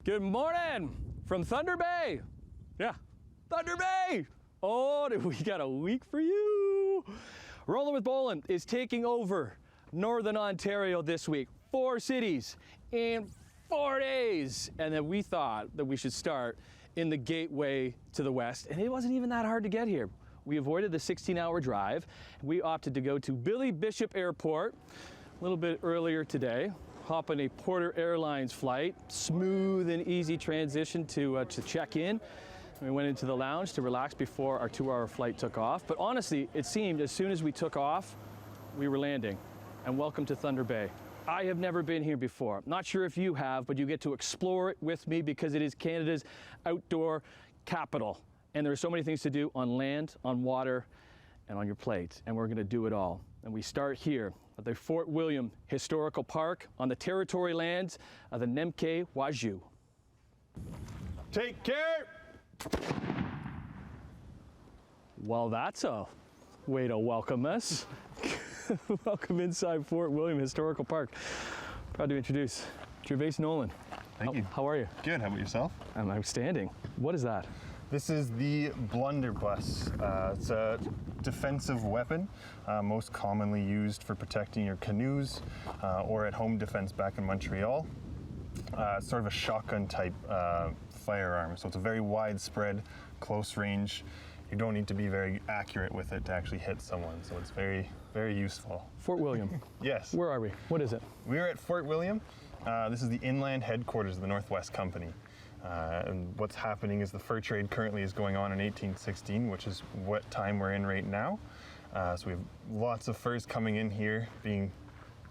Good morning from Thunder Bay. Yeah, Thunder Bay. Oh, we got a week for you. Rollin With Bolen is taking over Northern Ontario this week. 4 cities in 4 days. And then we thought that we should start in the gateway to the west. And it wasn't even that hard to get here. We avoided the 16-hour drive. We opted to go to Billy Bishop Airport a little bit earlier today. Hop on a Porter Airlines flight, smooth and easy transition to check in. We went into the lounge to relax before our 2-hour flight took off. But honestly, it seemed as soon as we took off, we were landing. And welcome to Thunder Bay. I have never been here before. Not sure if you have, but you get to explore it with me because it is Canada's outdoor capital. And there are so many things to do on land, on water, and on your plate. And we're gonna do it all. And we start here at the Fort William Historical Park on the territory lands of the Nemke Waju. Take care! Well, that's a way to welcome us. Welcome inside Fort William Historical Park. Proud to introduce JERVAIS NOLAN. Thank you. How are you? Good, how about yourself? I'm outstanding. What is that? This is the blunderbuss. It's a defensive weapon, most commonly used for protecting your canoes or at home defense back in Montreal. It's sort of a shotgun type firearm, so it's a very widespread, close range. You don't need to be very accurate with it to actually hit someone, so it's very, very useful. Fort William. Yes. Where are we? What is it? We're at Fort William. This is the inland headquarters of the Northwest Company. And what's happening is the fur trade currently is going on in 1816, which is what time we're in right now. So we have lots of furs coming in here, being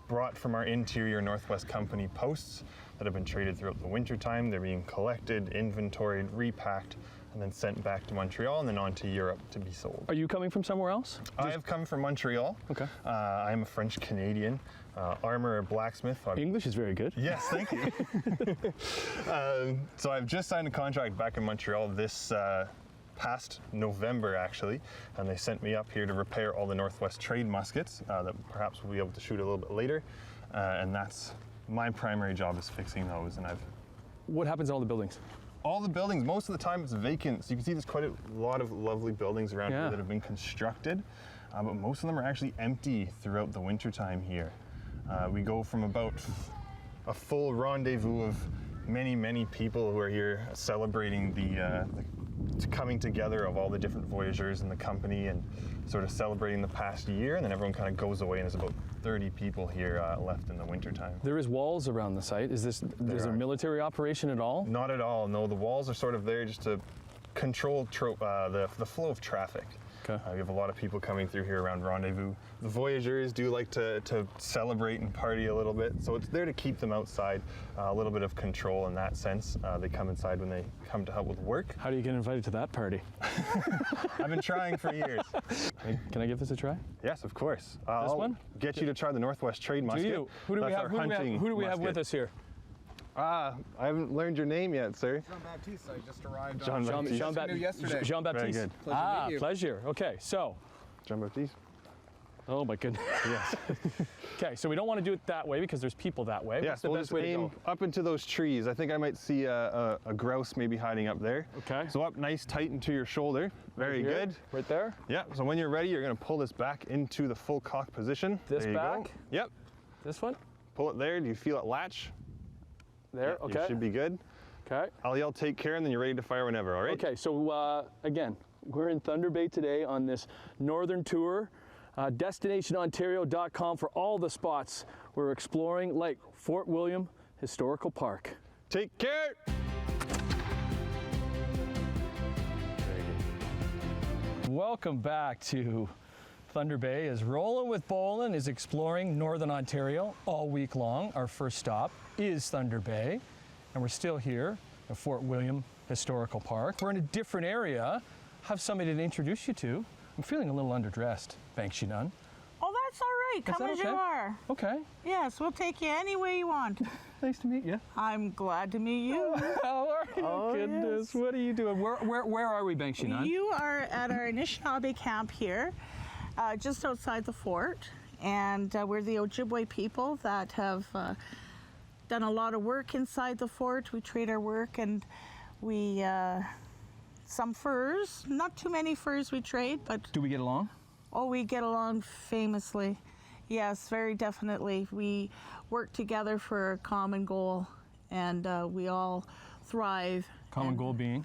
brought from our interior Northwest Company posts that have been traded throughout the winter time. They're being collected, inventoried, repacked, and then sent back to Montreal and then on to Europe to be sold. Are you coming from somewhere else? I have come from Montreal. Okay. I'm a French Canadian, armor or blacksmith. English is very good. Yes, thank you. So I've just signed a contract back in Montreal this past November actually, and they sent me up here to repair all the Northwest trade muskets that perhaps we'll be able to shoot a little bit later. And that's my primary job, is fixing those. And What happens to all the buildings? All the buildings, most of the time it's vacant. So you can see there's quite a lot of lovely buildings around here that have been constructed, but most of them are actually empty throughout the winter time here. We go from about a full rendezvous of many, many people who are here celebrating the coming together of all the different voyageurs in the company and sort of celebrating the past year, and then everyone kind of goes away, and there's about 30 people here left in the winter time. There is walls around the site. Is there a military operation at all? Not at all, no. The walls are sort of there just to control the flow of traffic. Okay. We have a lot of people coming through here around rendezvous. The voyageurs do like to celebrate and party a little bit, so it's there to keep them outside, a little bit of control in that sense. They come inside when they come to help with work. How do you get invited to that party? I've been trying for years. Can I give this a try? Yes, of course. This one? Get you to try the Northwest Trade musket. Do you? Who do we have with us here? I haven't learned your name yet, sir. Jean-Baptiste, I just arrived. Jean-Baptiste. Yesterday. Jean-Baptiste. Very good. Pleasure to meet you. Pleasure. Okay, so. Jean-Baptiste. Oh my goodness. Yes. Okay, so we don't want to do it that way because there's people that way. Yes, What's the best way to go? Up into those trees. I think I might see a grouse maybe hiding up there. Okay. So up nice, tight into your shoulder. Very good. Right there? Yeah, so when you're ready, you're going to pull this back into the full cock position. This there you back? Go. Yep. This one? Pull it there. Do you feel it latch? There, Yeah, okay. You should be good. Okay. I'll yell take care and then you're ready to fire whenever, all right? Okay, so again, we're in Thunder Bay today on this northern tour. DestinationOntario.com for all the spots we're exploring, like Fort William Historical Park. Take care! Welcome back to Thunder Bay as Rollin With Bolen is exploring Northern Ontario all week long. Our first stop is Thunder Bay, and we're still here at Fort William Historical Park. We're in a different area. Have somebody to introduce you to. I'm feeling a little underdressed, BANKSHENUNG. Oh, that's all right. Come as you are. Okay. Yes, we'll take you any way you want. Nice to meet you. I'm glad to meet you. How are you? Oh, goodness. yes. What are you doing? Where are we, BANKSHENUNG? You are at our Anishinaabe camp here, just outside the fort. And we're the Ojibwe people that have done a lot of work inside the fort. We trade our work, and we some furs, not too many furs we trade, but Do we get along? oh, we get along famously. Yes, very definitely. We work together for a common goal, and we all thrive. Common goal being?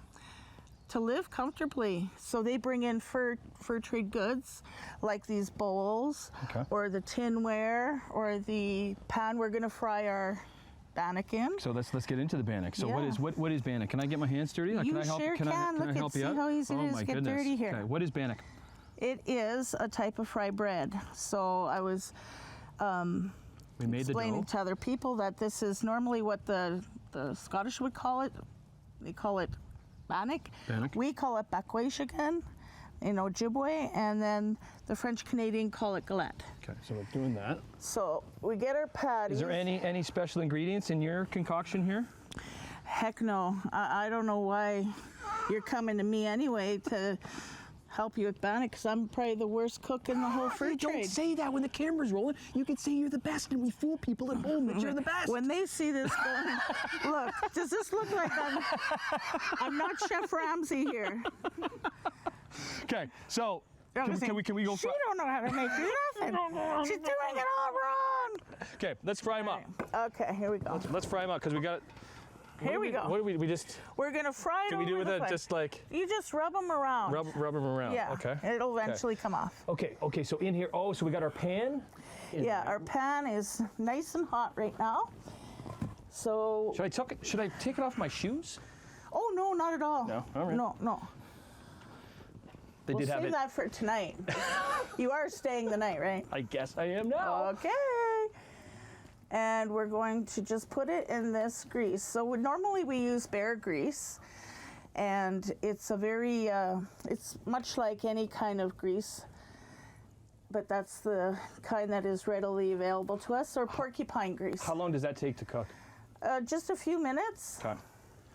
To live comfortably. So they bring in fur trade goods like these bowls, Okay. or the tinware, or the pan we're going to fry our bannock in. So let's get into the bannock. So Yeah. what is bannock? Can I get my hands dirty? You can I help? sure can can. I Look, help see you out? how easy it Oh is my to get goodness. dirty here. Okay, what is bannock? It is a type of fry bread. So I was We made the explaining dough. to other people that this is normally what the Scottish would call it. They call it bannock. Bannock. We call it bakwaishagan in Ojibwe, and then the French Canadian call it galette. Okay, so we're doing that. So we get our patties. Is there any special ingredients in your concoction here? Heck no. I don't know why you're coming to me anyway to help you with bannock, because I'm probably the worst cook in the whole fur Don't trade. say that when the camera's rolling. You can say you're the best, and we fool people at home that you're the best. When they see this going, look, does this look like I'm not Chef Ramsay here? Okay, so can we go? She don't know how to make nothing. She's doing it all wrong. Okay, let's fry them up. Okay, here we go. Let's fry them up because we got. Here we go. What do we just? We're gonna fry it Can we do over with the it fire. just like You just rub them around. rub them around? Yeah. Okay. It'll eventually come off. Okay. So in here, oh, so we got our pan. Yeah, our pan is nice and hot right now. So. Should I take it off my shoes? Oh no, not at all. No? All right. No. They We'll did have save it. that for tonight. You are staying the night, right? I guess I am now. Okay. And we're going to just put it in this grease. So normally we use bear grease, and it's a very, it's much like any kind of grease, but that's the kind that is readily available to us, or porcupine grease. How long does that take to cook? Just a few minutes. Okay.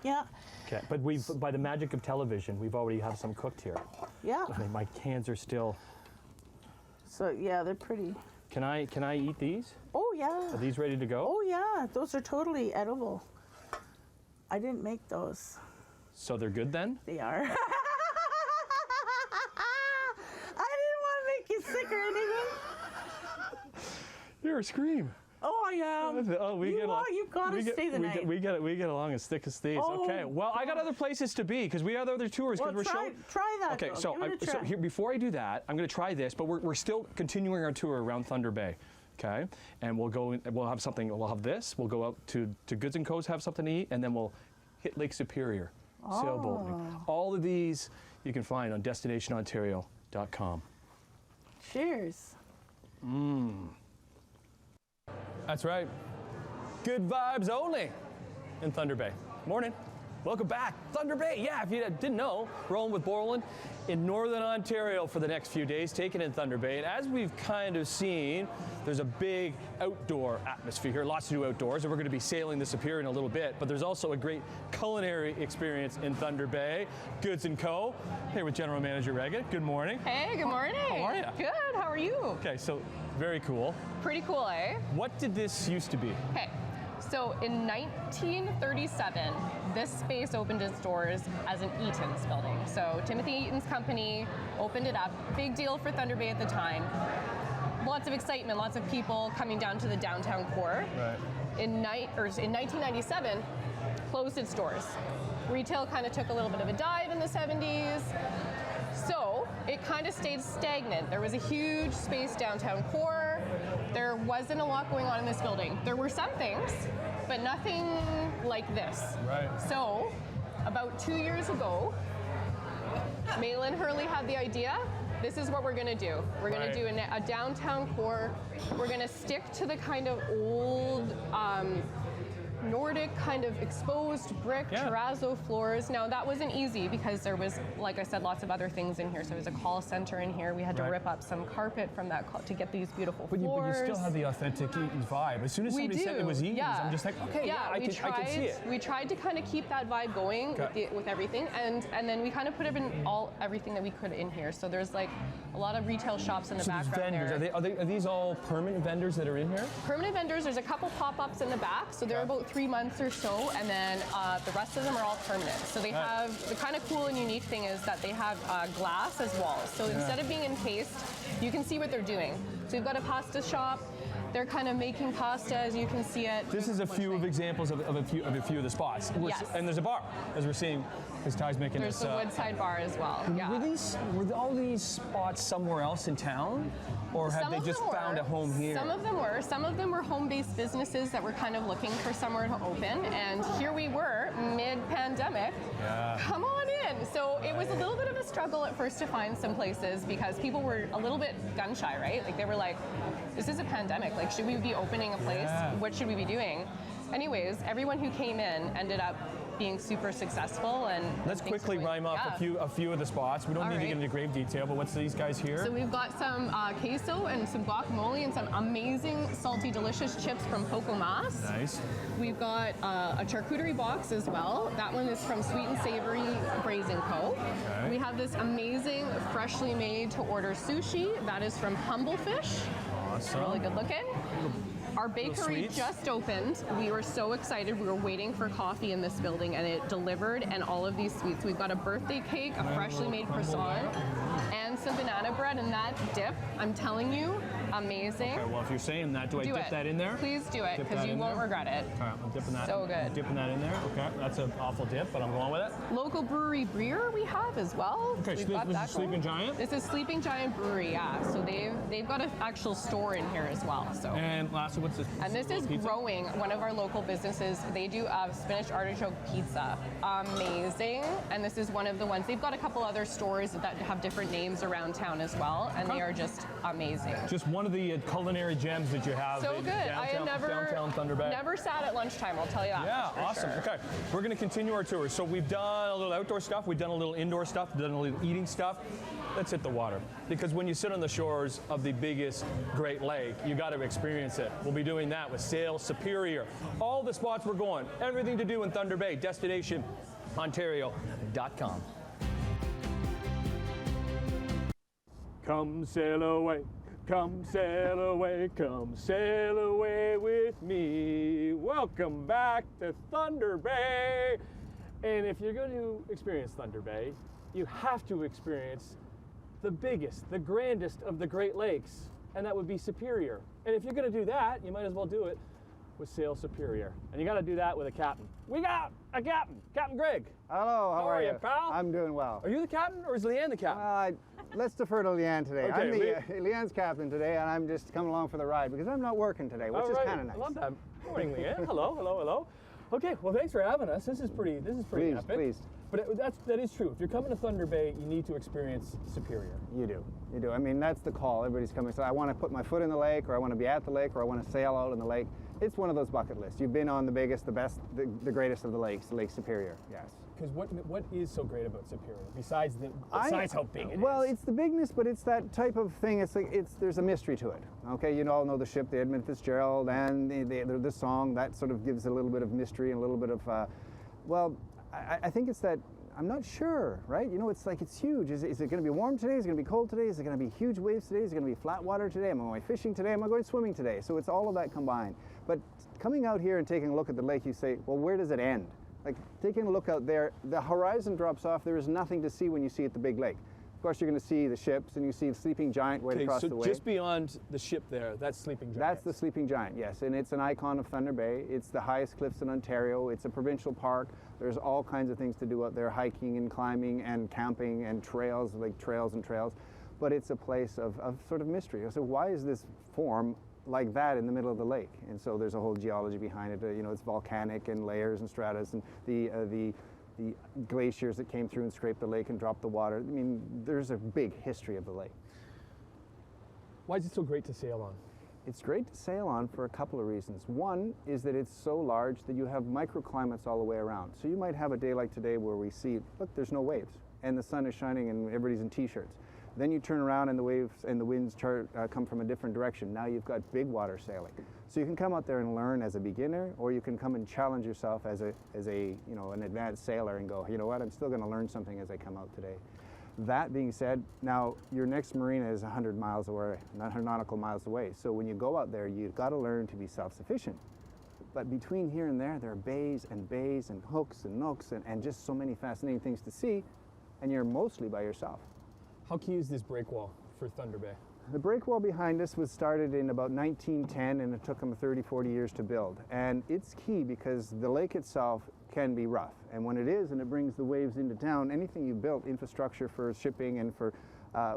Yeah. Okay. But by the magic of television, we've already have some cooked here. Yeah. I mean, my cans are still. So yeah, they're pretty. Can I eat these? Oh yeah. Are these ready to go? Oh yeah, those are totally edible. I didn't make those. So they're good then? They are. I didn't want to make you sick or anything. You're a scream. Oh, I am. Oh, we you get along. You've got to stay the night. We get along as thick as thieves. Oh, okay. Well, I got other places to be because we have other tours. Well, We're try that. Okay, though. so Give it a so try. here before I do that, I'm going to try this, but we're still continuing our tour around Thunder Bay. Okay, and we'll have something. We'll have this. We'll go out to Goods and Co's, have something to eat, and then we'll hit Lake Superior, sailboating. All of these you can find on destinationontario.com. Cheers. That's right. Good vibes only in Thunder Bay. Morning. Welcome back. Thunder Bay. Yeah, if you didn't know, Rollin With Bolen in Northern Ontario for the next few days, taken in Thunder Bay. And as we've kind of seen, there's a big outdoor atmosphere here, lots to do outdoors, and we're going to be sailing the Superior in a little bit. But there's also a great culinary experience in Thunder Bay. Goods & Co. Here with General Manager RAEGHAN. Good morning. Hey, good morning. How are ya? Good, how are you? Okay, so very cool. Pretty cool, eh? What did this used to be? Okay, so in 1937, this space opened its doors as an Eaton's building. So Timothy Eaton's company opened it up. Big deal for Thunder Bay at the time. Lots of excitement, lots of people coming down to the downtown core. Right. In 1997, closed its doors. Retail kind of took a little bit of a dive in the 70s. So it kind of stayed stagnant. There was a huge space downtown core. There wasn't a lot going on in this building. There were some things, but nothing like this. Right. So about 2 years ago, Malin Hurley had the idea. This is what we're gonna do. We're gonna do a downtown core. We're gonna stick to the kind of old Nordic kind of exposed brick terrazzo floors. Now that wasn't easy because there was, like I said, lots of other things in here. So there was a call center in here. We had to rip up some carpet from that to get these beautiful floors. But you still have the authentic Eaton's vibe. As soon as somebody said it was Eaton's, I'm just like, okay, I can see it. We tried to kind of keep that vibe going with everything, and then we kind of put everything that we could in here. So there's like a lot of retail shops in the background there. Are these all permanent vendors that are in here? Permanent vendors. There's a couple pop-ups in the back, so they're about 3 months or so, and then the rest of them are all permanent. So they have, the kind of cool and unique thing is that they have glass as walls. So instead of being encased, you can see what they're doing. So we've got a pasta shop. They're kind of making pasta, as you can see it. This is a few of examples of a few of the spots. Yes. And there's a bar, as we're seeing, because Ty's making There's the Woodside Bar as well. Were all these spots somewhere else in town? Or have they just found a home here? Some of them were. Some of them were home-based businesses that were kind of looking for somewhere to open. And here we were, mid-pandemic. Come on in. So it was a little bit of a struggle at first to find some places because people were a little bit gun-shy, right? Like they were like, this is a pandemic. Like, should we be opening a place? What should we be doing? Anyways, everyone who came in ended up being super successful, and let's quickly rhyme up a few of the spots. We don't need to get into grave detail, but what's these guys here? So we've got some queso and some guacamole and some amazing salty delicious chips from Poco Mas. Nice. We've got a charcuterie box as well. That one is from Sweet and Savory Braising Co. We have this amazing freshly made to order sushi. That is from Humble Fish. Awesome. Really good looking. Our bakery just opened. We were so excited. We were waiting for coffee in this building, and it delivered, and all of these sweets. We've got a birthday cake, a freshly made croissant, and some banana bread, and that dip, I'm telling you, amazing. Okay, well, if you're saying that, do I dip that in there? Please do it, because you won't regret it. Okay, I'm dipping that. So good. I'm dipping that in there. Okay, that's an awful dip, but I'm going with it. Local brewery beer we have as well. Okay, so this is Sleeping Giant? This is Sleeping Giant Brewery, yeah. So they've got an actual store in here as well. So. And lastly, what's this? And this is growing. One of our local businesses, they do spinach artichoke pizza. Amazing. And this is one of the ones. They've got a couple other stores that have different names around town as well, and they are just amazing. Just one of the culinary gems that you have. So good. I have downtown Thunder Bay. Never sat at lunchtime, I'll tell you that. Yeah, awesome. Sure. Okay, we're going to continue our tour. So we've done a little outdoor stuff, we've done a little indoor stuff, we've done a little eating stuff. Let's hit the water. Because when you sit on the shores of the biggest Great Lake, you got to experience it. We'll be doing that with Sail Superior. All the spots we're going, everything to do in Thunder Bay, destination Ontario.com. Come sail away, come sail away, come sail away with me. Welcome back to Thunder Bay. And if you're going to experience Thunder Bay, you have to experience the biggest, the grandest of the Great Lakes, and that would be Superior. And if you're going to do that, you might as well do it with Sail Superior. And you got to do that with a captain. We got a captain, Captain Greg. Hello, how are you, pal? I'm doing well. Are you the captain, or is Leanne the captain? Let's defer to Leanne today. Okay, I'm Leanne's captain today, and I'm just coming along for the ride because I'm not working today, which is kind of nice. I love that. Good morning, Leanne. Hello, hello, hello. Okay, well, thanks for having us. This is pretty epic. Pleased. But that is true. If you're coming to Thunder Bay, you need to experience Superior. You do. I mean, that's the call. Everybody's coming. So I want to put my foot in the lake, or I want to be at the lake, or I want to sail out in the lake. It's one of those bucket lists. You've been on the biggest, the best, the greatest of the lakes, Lake Superior. Yes. Because what is so great about Superior besides how big it is? Well, it's the bigness, but it's that type of thing. It's like there's a mystery to it. Okay, you all know the ship, the Edmund Fitzgerald, and the song that sort of gives a little bit of mystery and a little bit of. Well, I think it's that. I'm not sure, right? You know, it's like it's huge. Is it going to be warm today? Is it going to be cold today? Is it going to be huge waves today? Is it going to be flat water today? Am I going fishing today? Am I going swimming today? So it's all of that combined. But coming out here and taking a look at the lake, you say, well, where does it end? Like taking a look out there, the horizon drops off. There is nothing to see when you see at the big lake. Of course, you're going to see the ships, and you see the Sleeping Giant right across the way. So just beyond the ship there, that's Sleeping Giant. That's the Sleeping Giant, yes, and it's an icon of Thunder Bay. It's the highest cliffs in Ontario. It's a provincial park. There's all kinds of things to do out there, hiking and climbing and camping and trails, like trails and trails. But it's a place of sort of mystery. So why is this form like that in the middle of the lake? And so there's a whole geology behind it. You know, it's volcanic and layers and stratus, and the glaciers that came through and scraped the lake and dropped the water. I mean, there's a big history of the lake. Why is it so great to sail on? It's great to sail on for a couple of reasons. One is that it's so large that you have microclimates all the way around. So you might have a day like today where we see, look, there's no waves, and the sun is shining and everybody's in t-shirts. Then you turn around and the waves and the winds come from a different direction. Now you've got big water sailing. So you can come out there and learn as a beginner, or you can come and challenge yourself as a you know, an advanced sailor and go, you know what, I'm still going to learn something as I come out today. That being said, now your next marina is 100 miles away, 100 nautical miles away. So when you go out there, you've got to learn to be self-sufficient. But between here and there are bays and hooks and nooks and just so many fascinating things to see, and you're mostly by yourself. How key is this breakwall for Thunder Bay? The breakwall behind us was started in about 1910, and it took them 30, 40 years to build. And it's key because the lake itself can be rough. And when it is, and it brings the waves into town, anything you built, infrastructure for shipping and for,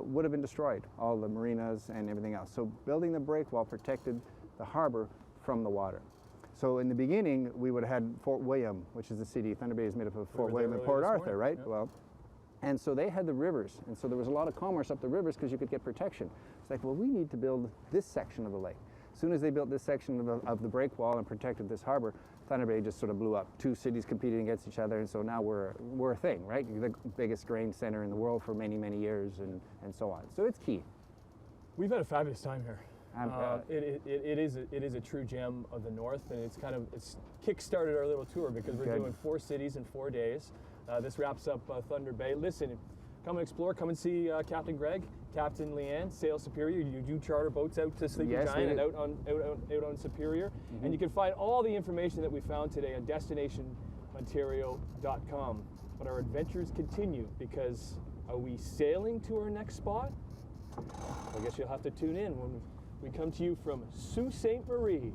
would have been destroyed, all the marinas and everything else. So building the breakwall protected the harbor from the water. So in the beginning, we would have had Fort William, which is the city. Thunder Bay is made up of Fort William and Port Arthur, right? Yep. Well, and so they had the rivers, and so there was a lot of commerce up the rivers because you could get protection. It's like, well, we need to build this section of the lake. As soon as they built this section of the breakwall and protected this harbor, Thunder Bay just sort of blew up. Two cities competing against each other, and so now we're a thing, right? The biggest grain center in the world for many, many years, and so on. So it's key. We've had a fabulous time here. It is a true gem of the north, and it's kick-started our little tour because we're doing 4 cities in 4 days. This wraps up Thunder Bay. Listen, come and explore. Come and see Captain Greg, Captain Leanne, Sail Superior. You do charter boats out to Sleepy Giant and out on Superior. And you can find all the information that we found today on destinationontario.com. But our adventures continue, because are we sailing to our next spot? I guess you'll have to tune in when we come to you from Sault Ste. Marie.